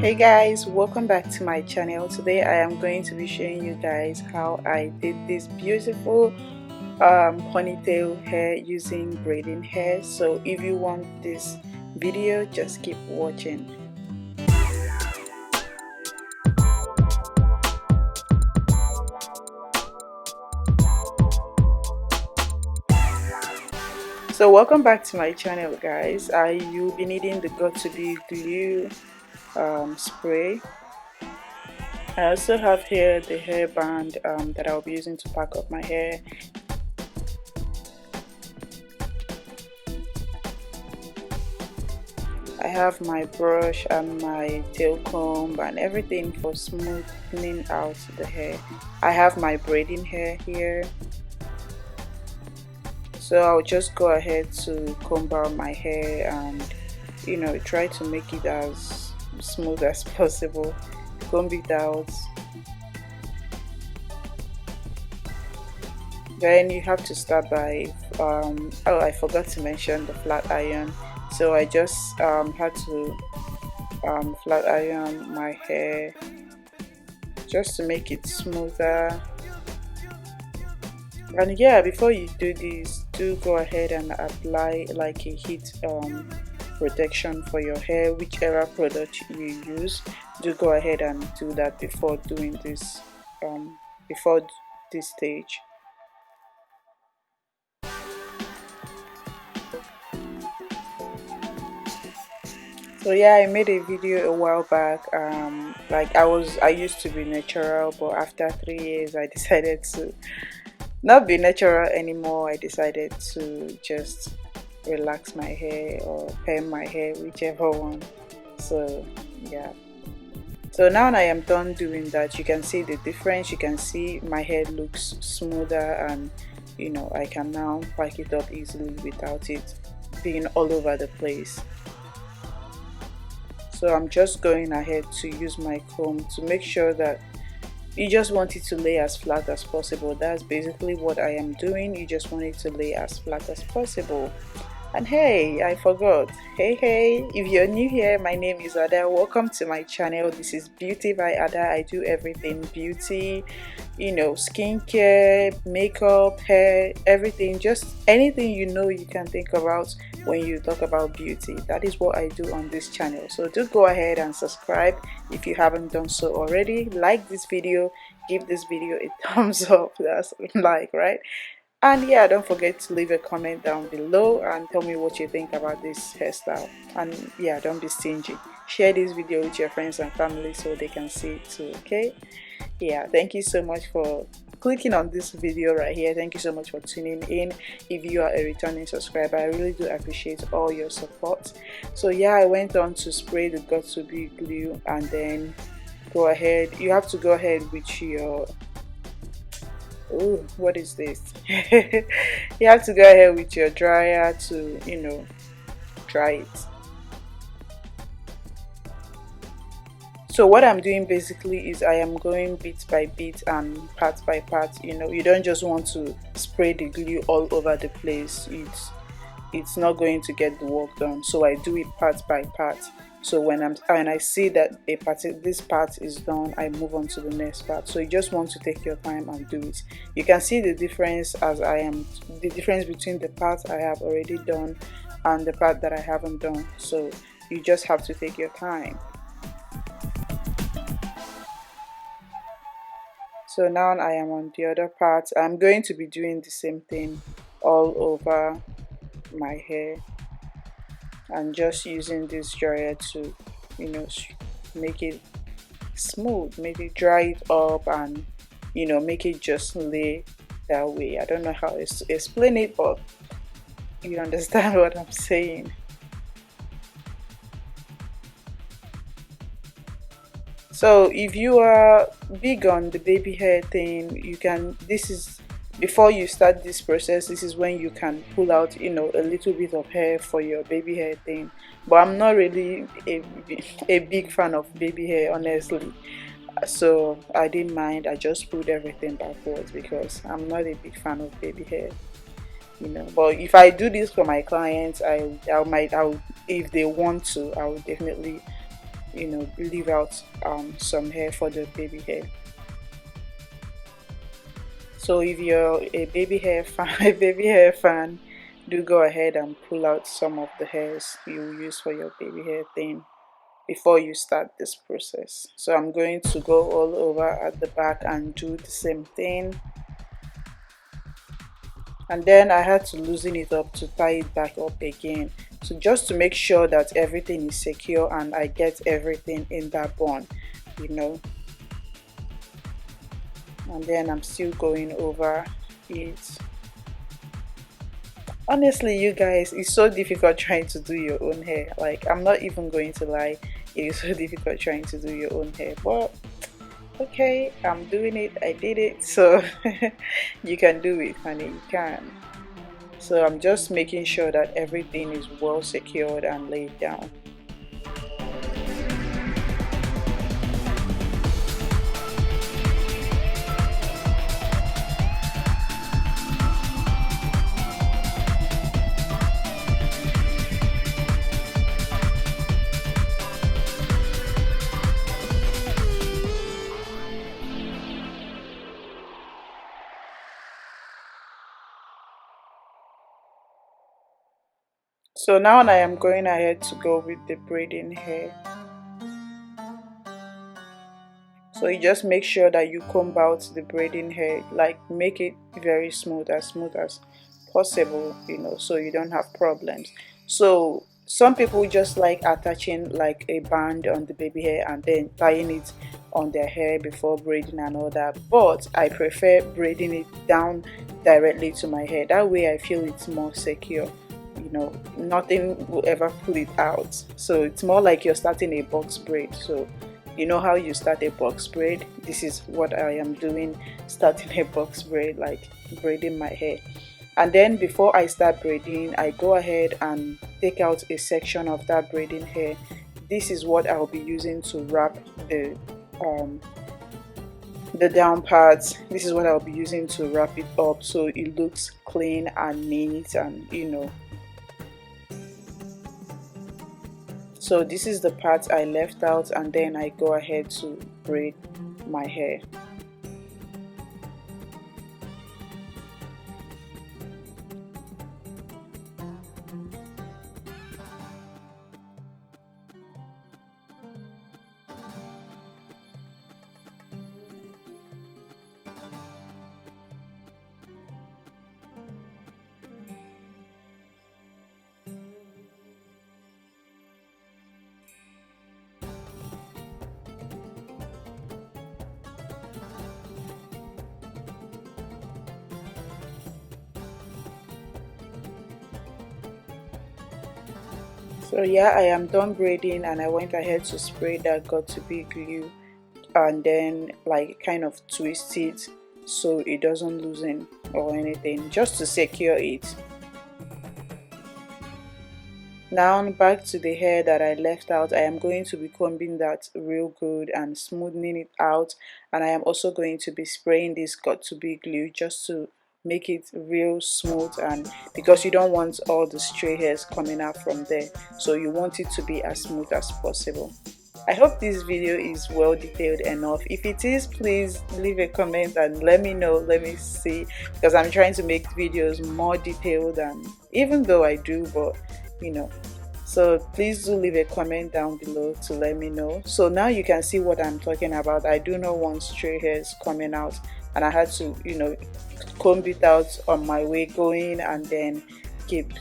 Hey guys, welcome back to my channel. Today I am going to be showing you guys how I did this beautiful ponytail hair using braiding hair. So if you want this video, just keep watching. So welcome back to my channel guys. You'll be needing the got2b glue spray. I also have here the hairband that I'll be using to pack up my hair. I have my brush and my tail comb and everything for smoothing out the hair. I have my braiding hair here. So I'll just go ahead to comb out my hair and try to make it as smooth as possible. Comb it out. Then you have to start by oh, I forgot to mention the flat iron. So I just had to flat iron my hair just to make it smoother. And yeah, before you do this, do go ahead and apply like a heat protection for your hair. Whichever product you use, do go ahead and do that before doing this before this stage. So yeah, I made a video a while back. Like I used to be natural, but after 3 years I decided to not be natural anymore. I decided to just relax my hair or perm my hair, whichever one. So yeah, so now I am done doing that. You can see the difference. You can see my hair looks smoother, and I can now pack it up easily without it being all over the place. So I'm just going ahead to use my comb to make sure that you just want it to lay as flat as possible. That's basically what I am doing. You just want it to lay as flat as possible. And hey, I forgot. Hey, if you're new here, my name is Ada. Welcome to my channel. This is Beauty by Ada. I do everything beauty, skincare, makeup, hair, everything, just anything you can think about when you talk about beauty. That is what I do on this channel. So do go ahead and subscribe if you haven't done so already. Like this video, give this video a thumbs up. That's like, right? And yeah, don't forget to leave a comment down below and tell me what you think about this hairstyle. And yeah, don't be stingy. Share this video with your friends and family so they can see it too, okay? Yeah, thank you so much for clicking on this video right here. Thank you so much for tuning in. If you are a returning subscriber, I really do appreciate all your support. So yeah, I went on to spray the got2b glue, and then go ahead. You have to go ahead with your what is this? You have to go ahead with your dryer to dry it. So what I'm doing basically is I am going bit by bit and part by part. You don't just want to spray the glue all over the place. It's not going to get the work done. So I do it part by part. So when I see that this part is done, I move on to the next part. So you just want to take your time and do it. You can see the difference the difference between the part I have already done and the part that I haven't done. So you just have to take your time. So now I am on the other part. I'm going to be doing the same thing all over my hair, and just using this dryer to make it smooth, maybe dry it up, and make it just lay that way. I don't know how to explain it, but you understand what I'm saying. So if you are big on the baby hair thing, before you start this process, this is when you can pull out a little bit of hair for your baby hair thing. But I'm not really a big fan of baby hair, honestly, so I didn't mind. I just pulled everything backwards because I'm not a big fan of baby hair. But if I do this for my clients, if they want to, I will definitely leave out some hair for the baby hair. So if you're a baby hair fan, do go ahead and pull out some of the hairs you use for your baby hair thing before you start this process. So I'm going to go all over at the back and do the same thing. And then I had to loosen it up to tie it back up again. So just to make sure that everything is secure and I get everything in that bun, you know. And then I'm still going over it. Honestly, you guys, it's so difficult trying to do your own hair. Like, I'm not even going to lie, it is so difficult trying to do your own hair, but okay, I'm doing it. I did it, so you can do it, honey, you can. So I'm just making sure that everything is well secured and laid down. So now I am going ahead to go with the braiding hair. So you just make sure that you comb out the braiding hair, like make it very smooth as possible, so you don't have problems. So some people just like attaching like a band on the baby hair and then tying it on their hair before braiding and all that, but I prefer braiding it down directly to my hair. That way I feel it's more secure. Nothing will ever pull it out. So it's more like you're starting a box braid. So you know how you start a box braid? This is what I am doing, starting a box braid, like braiding my hair. And then before I start braiding, I go ahead and take out a section of that braiding hair. This is what I'll be using to wrap the down parts. This is what I'll be using to wrap it up so it looks clean and neat, and so this is the part I left out, and then I go ahead to braid my hair. So yeah, I am done braiding, and I went ahead to spray that got to be glue and then like kind of twist it so it doesn't loosen or anything, just to secure it. Now back to the hair that I left out. I am going to be combing that real good and smoothing it out, and I am also going to be spraying this got to be glue just to make it real smooth, and because you don't want all the stray hairs coming out from there, so you want it to be as smooth as possible. I hope this video is well detailed enough. If it is, please leave a comment and let me know. Let me see, because I'm trying to make videos more detailed, and even though I do, but so please do leave a comment down below to let me know. So now you can see what I'm talking about. I do not want stray hairs coming out, and I had to comb it out on my way going, and then keep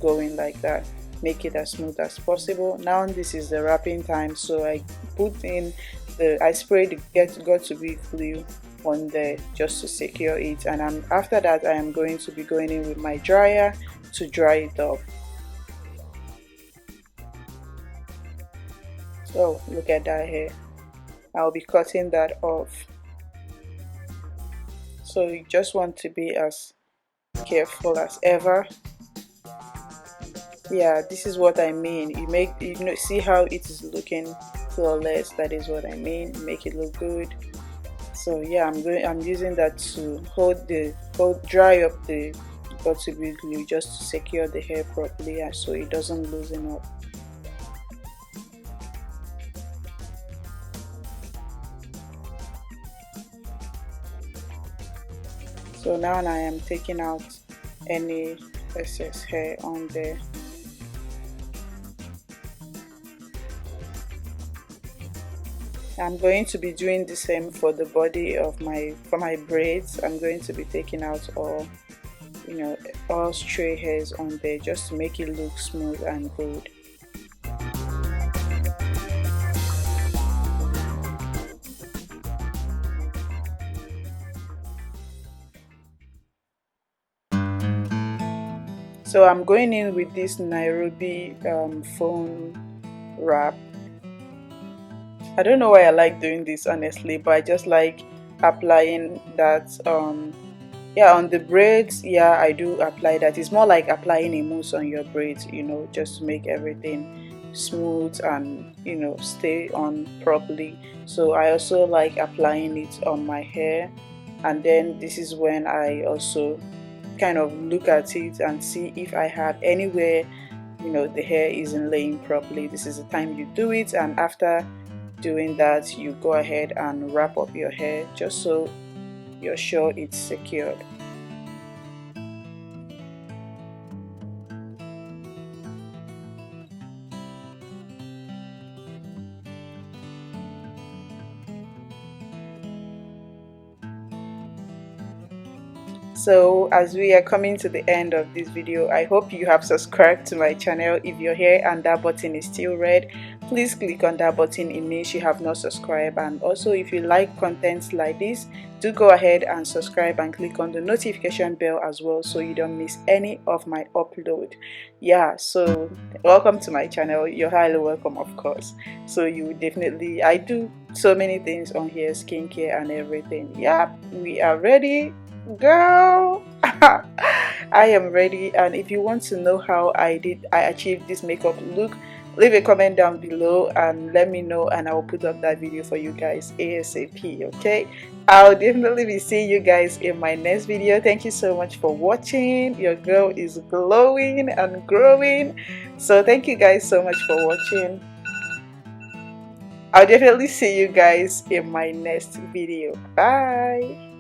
going like that, make it as smooth as possible. Now this is the wrapping time, so I sprayed the got to be glue on there just to secure it, and after that I am going to be going in with my dryer to dry it up. So look at that hair. I'll be cutting that off. So you just want to be as careful as ever. Yeah, this is what I mean. You see how it is looking flawless. That is what I mean. Make it look good. So yeah, I'm using that to dry up the got to be glue just to secure the hair properly, so it doesn't loosen up. So now I am taking out any excess hair on there. I'm going to be doing the same for the body of my braids. I'm going to be taking out all stray hairs on there just to make it look smooth and good. So I'm going in with this Nairobi phone wrap. I don't know why I like doing this honestly, but I just like applying that yeah, on the braids. Yeah, I do apply that. It's more like applying a mousse on your braids, just to make everything smooth and stay on properly. So I also like applying it on my hair, and then this is when I also kind of look at it and see if I have anywhere the hair isn't laying properly. This is the time you do it, and after doing that you go ahead and wrap up your hair just so you're sure it's secured. So as we are coming to the end of this video, I hope you have subscribed to my channel. If you're here and that button is still red, please click on that button. It means you have not subscribed. And also, if you like content like this, do go ahead and subscribe and click on the notification bell as well so you don't miss any of my upload. Yeah, so welcome to my channel. You're highly welcome, of course. So you definitely, I do so many things on here, skincare and everything. Yeah, we are ready. Girl, I am ready. And if you want to know how I achieved this makeup look, leave a comment down below and let me know, and I will put up that video for you guys ASAP. Okay, I'll definitely be seeing you guys in my next video. Thank you so much for watching. Your girl is glowing and growing, so thank you guys so much for watching. I'll definitely see you guys in my next video. Bye.